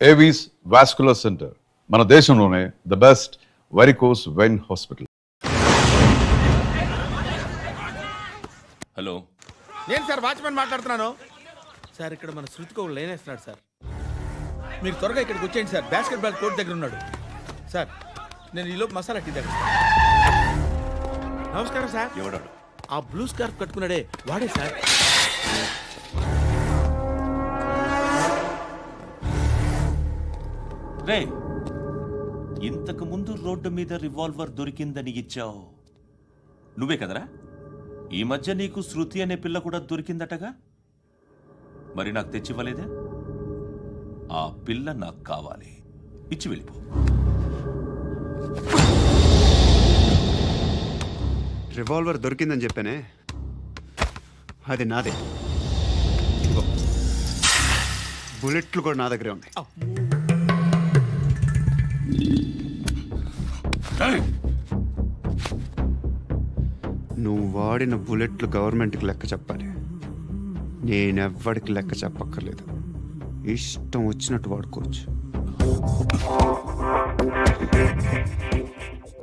Avis vascular centre, మన దేశంలోనే the best varicose vein hospital. Hello, నేను సార్ వాచ్మెన్ మాట్లాడుతున్నాను. సార్ ఇక్కడ మన శృతికి ఒక లైన్ వేస్తున్నాడు సార్. మీరు త్వరగా ఇక్కడికి వచ్చేయండి సార్. బాస్కెట్ బాల్ కోర్ట్ దగ్గర ఉన్నాడు సార్. నేను ఈలోపు మసాలా టీ దగ్గర. నమస్కారం సార్. ఎవడాడు? ఆ బ్లూ స్కార్ఫ్ కట్టుకున్నాడే వాడే సార్. రే, ఇంతకు ముందు రోడ్డు మీద రివాల్వర్ దొరికిందని ఇచ్చావు నువ్వే కదరా? ఈ మధ్య నీకు శృతి అనే పిల్ల కూడా దొరికిందటగా, మరి నాకు తెచ్చివ్వలేదే? ఆ పిల్ల నాకు కావాలి, ఇచ్చి వెళ్ళిపో. రివాల్వర్ దొరికిందని చెప్పానే, అది నాదే. బుల్లెట్లు కూడా నా దగ్గరే ఉన్నాయి. నువ్వు వాడిన బుల్లెట్లు గవర్నమెంట్కి లెక్క చెప్పాలి. నేనెవ్వడికి లెక్క చెప్పక్కర్లేదు. ఇష్టం వచ్చినట్టు వాడుకోవచ్చు.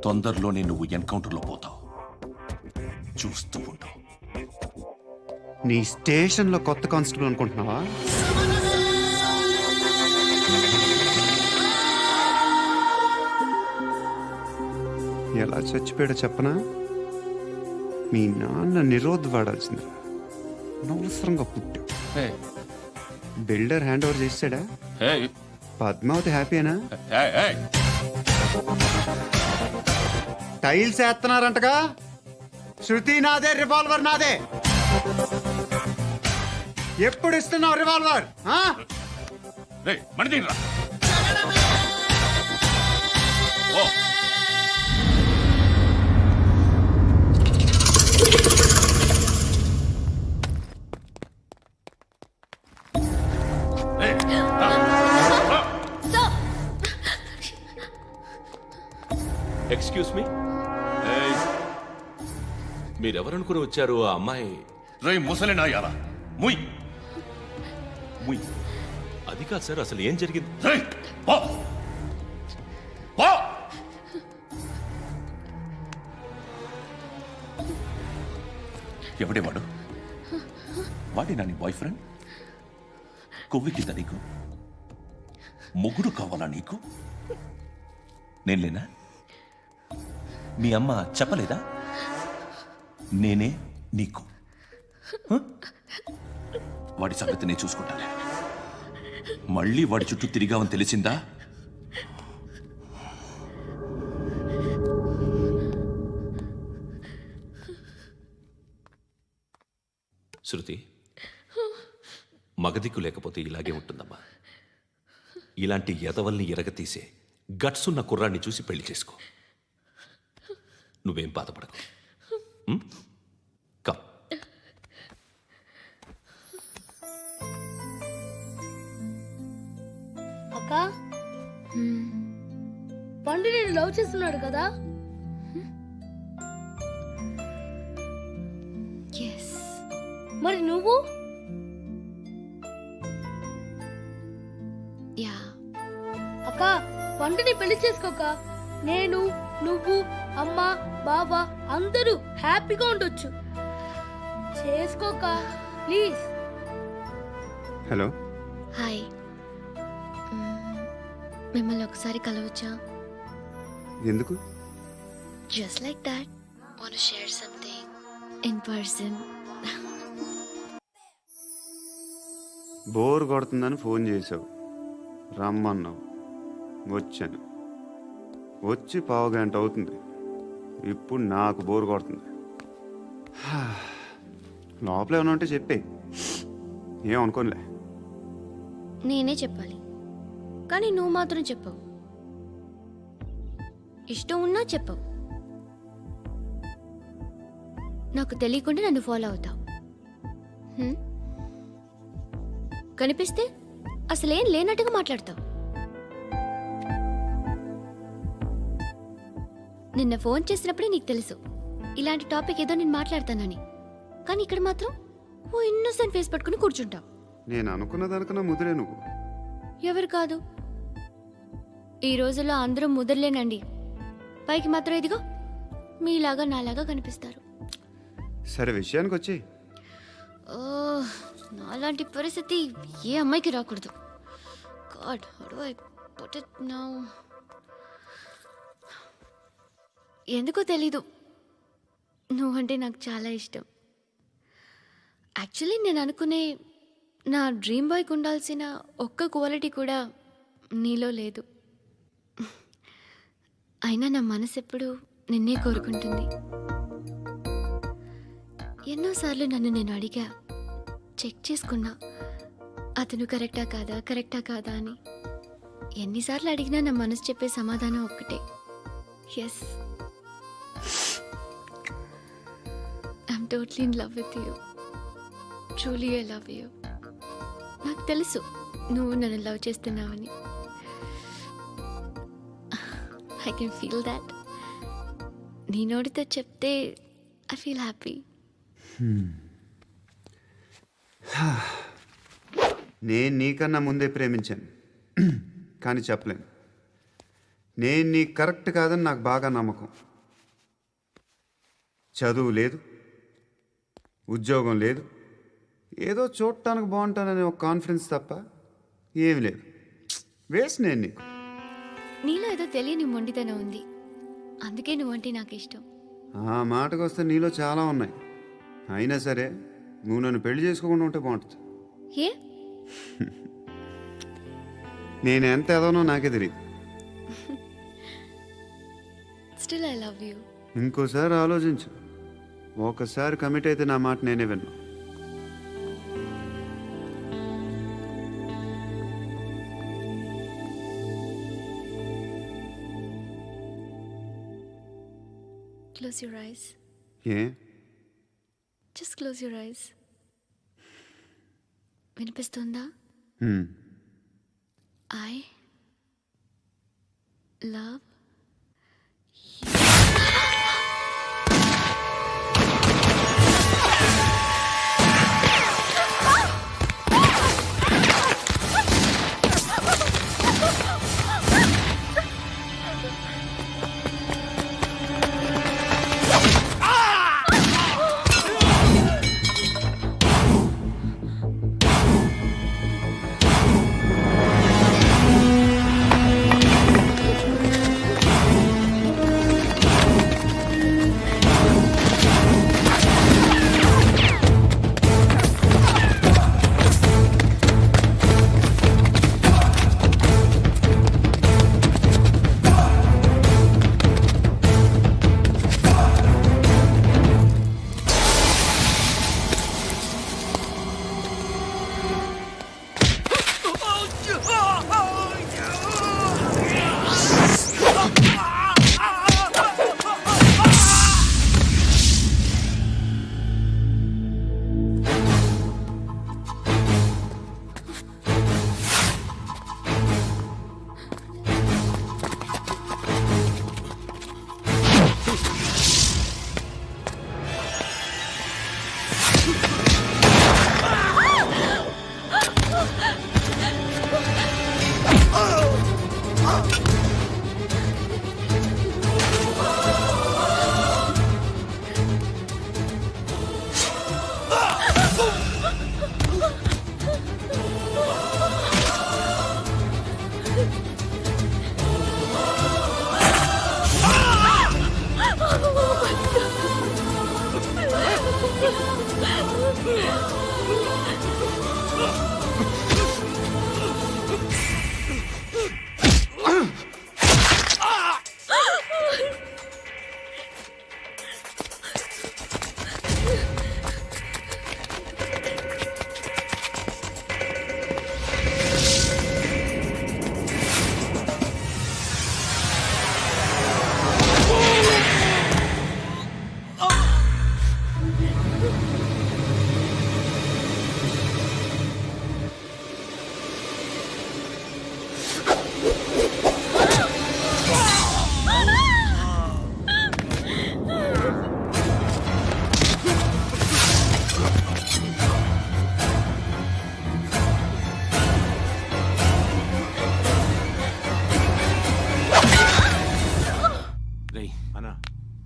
తొందరలోనే నువ్వు ఎన్కౌంటర్లో పోతావు, చూస్తూ ఉంటావు. నీ స్టేషన్లో కొత్త కానిస్టేబుల్ అనుకుంటున్నావా? ఎలా చచ్చిపోయాడో చెప్పనా? మీ నాన్న నిరోధ్ వాడాల్సింది. అనవసరంగా పుట్టావు. బిల్డర్ హ్యాండ్ ఓవర్ చేసాడా? పద్మావతి హ్యాపీనా? టైల్స్ వేస్తున్నారంటగా. శృతి నాదే, రివాల్వర్ నాదే. ఎప్పుడు ఇస్తున్నావు రివాల్వర్? ఎక్స్క్యూజ్ మీ, మీరెవరనుకుని వచ్చారు? ఆ అమ్మాయి రేయ్ ముసలి నాయాలా, ముయ్ ముయ్. అది కాదు సార్, అసలు ఏం జరిగింది? రేయ్ పో పో. ఎవడేవాడు? వాడి నీ బాయ్ ఫ్రెండ్? కొవ్వికింద నీకు? మొగుడు కావాలా నీకు? నేను లేనా? మీ అమ్మ చెప్పలేదా? నేనే నీకు. వాడి సంగతి నేను చూసుకుంటాను. మళ్ళీ వాడి చుట్టూ తిరిగావని తెలిసిందా? శృతి, మగదిక్కు లేకపోతే ఇలాగే ఉంటుందమ్మా. ఇలాంటి ఎదవల్ని ఎరగతీసే గట్స్ ఉన్న కుర్రాన్ని చూసి పెళ్లి చేసుకో. నువ్వేం బాధపడకు. కమ్. అక్క, పండు నేను లవ్ చేస్తున్నాడు కదా? మరి నువ్వు? అక్క, పండుని పెళ్లి చేసుకోక నేను, నువ్వు, అమ్మ, బావ అందరూ హ్యాపీగా ఉండొచ్చు. చేసుకోక ప్లీజ్. Hello, hi. మిమ్మల్ని ఒకసారి కలవచ్చా? ఎందుకు? Just like that. Want to share something in person. Bore కొడుతుందని ఫోన్ చేసావు, రమ్మన్నావు, వచ్చాను. వచ్చి పావు గంట అవుతుంది. ఇప్పుడు నాకు బోర్ కొడుతుంది. లోపల ఏమైనా ఉంటే చెప్పే, ఏమనుకోనిలే. నేనే చెప్పాలి, కానీ నువ్వు మాత్రం చెప్పవు. ఇష్టం ఉన్నా చెప్పవు. నాకు తెలియకుండా నన్ను ఫాలో అవుతావు. కనిపిస్తే అసలేం లేనట్టుగా మాట్లాడతావు. నిన్న ఫోన్ చేసినప్పుడే నీకు తెలుసు ఇలాంటి టాపిక్ ఏదో నేను మాట్లాడతానని. కానీ ఇక్కడ మాత్రం ఓ ఇన్నోసెంట్ ఫేస్ పట్టుకుని కూర్చుంటావు. నేను అనుకున్న దానికన్నా ముదిరే నువ్వు. ఎవరు కాదు, ఈ రోజుల్లో అందరూ ముదరలేనండి. పైకి మాత్రం ఇదిగో మీలాగా నాలాగా కనిపిస్తారు. సరే విషయానికి వచ్చి ఓ, నాలాంటి పరిస్థితి ఏ అమ్మాయికి రాకూడదు. God, how do I put it now? ఎందుకో తెలీదు, నువ్వంటే నాకు చాలా ఇష్టం. యాక్చువల్లీ నేను అనుకునే నా డ్రీమ్ బాయ్కి ఉండాల్సిన ఒక్క క్వాలిటీ కూడా నీలో లేదు. అయినా నా మనసు ఎప్పుడు నిన్నే కోరుకుంటుంది. ఎన్నోసార్లు నన్ను నేను అడిగా, చెక్ చేసుకున్నా అతను కరెక్టా కాదా అని. ఎన్నిసార్లు అడిగినా నా మనసు చెప్పే సమాధానం ఒక్కటే, yes, I'm totally in love with you. Truly I love you. నాకు తెలుసు నువ్వు నన్ను లవ్ చేస్తున్నావని. I can feel that. నీ నోటితో చెప్తే ఐ ఫీల్ హ్యాపీ. నేను నీకన్నా ముందే ప్రేమించాను, కానీ చెప్పలేను. నేను నీకు కరెక్ట్ కాదని నాకు బాగా నమ్మకం. చదువు లేదు, ఉద్యోగం లేదు, ఏదో చూడటానికి బాగుంటాననే ఒక కాన్ఫిడెన్స్ తప్ప ఏమి లేదు. వేస్ట్ నేను నీకు. నీలో ఏదో తెలియని మొండితనం ఉంది, అందుకే నువ్వంటే నాకు ఇష్టం. ఆ మాటకు వస్తే నీలో చాలా ఉన్నాయి. అయినా సరే నువ్వు నన్ను పెళ్లి చేసుకోకుండా ఉంటే బాగుంటుంది. ఏ? నేను ఎంత ఎదవనో నాకే తెలియదు. Still I love you. ఇంకోసారి ఆలోచించు. ఒకసారి కమిట్ అయితే నా మాట నేనే విన్నా. Close your eyes. A Just close your eyes. వినిపిస్తుందా? I love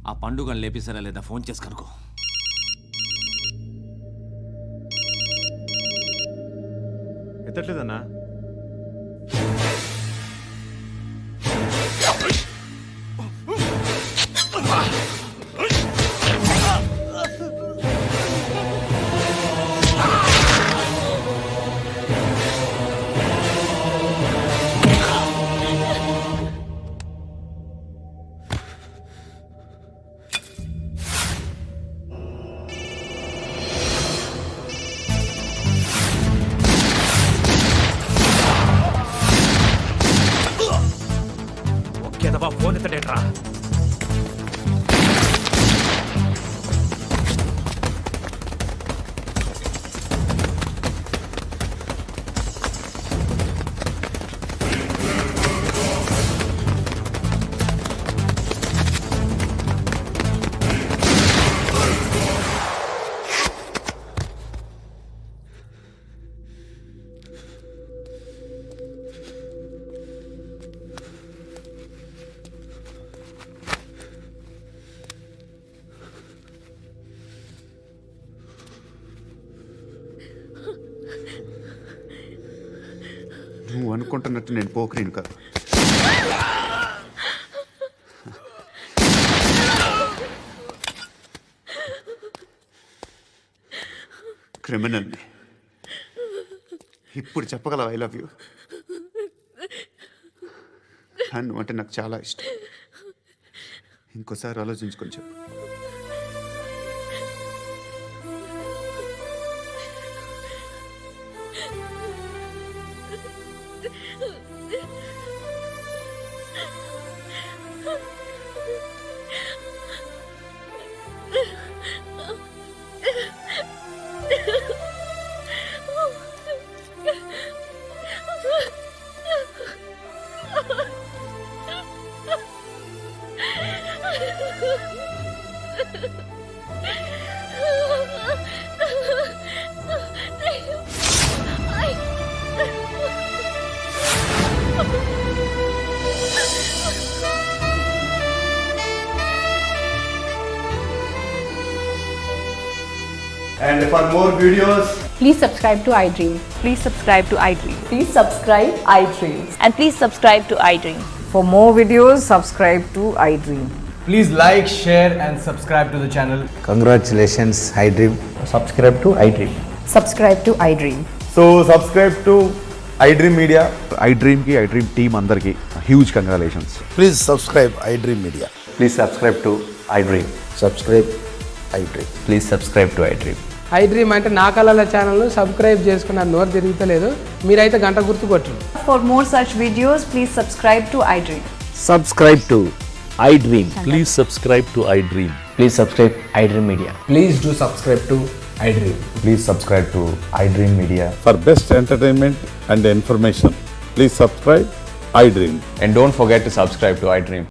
ఆ పండుగను లేపేసారా లేదా ఫోన్ చేసి కనుకో. ఎత్తట్లేదన్నా. ఒకేదవా ఫోన్ ఎత్తడేట్రా. నువ్వు అనుకుంటున్నట్టు నేను పోకరీని కాదు. క్రిమినల్ని. ఇప్పుడు చెప్పగలవు ఐ లవ్ యూ. నువ్వు అంటే నాకు చాలా ఇష్టం. ఇంకోసారి ఆలోచించుకొని చెప్పు. And for more videos, Please subscribe to iDream. Please subscribe to iDream. Please subscribe iDream. And please subscribe to iDream. For more videos, subscribe to iDream. please like, share, and subscribe to the channel. Congratulations, iDream. Subscribe to iDream. Subscribe to iDream. So subscribe to iDream Media. iDream కి iDream team అందరికి huge congratulations. Please subscribe iDream Media. Please subscribe to iDream. Subscribe iDream. Please subscribe to iDream. iDream అంటే నా కళల ఛానల్ను subscribe చేసుకున్న నోరు తిరుగుతలేదు. మీరైతే గంట గుర్తు కొట్టండి. For more such videos, please subscribe to iDream. Subscribe to iDream. Please subscribe to iDream. Please subscribe iDream Media. Please do subscribe to iDream. Please subscribe to iDream Media. For best entertainment and information please subscribe iDream. And don't forget to subscribe to iDream.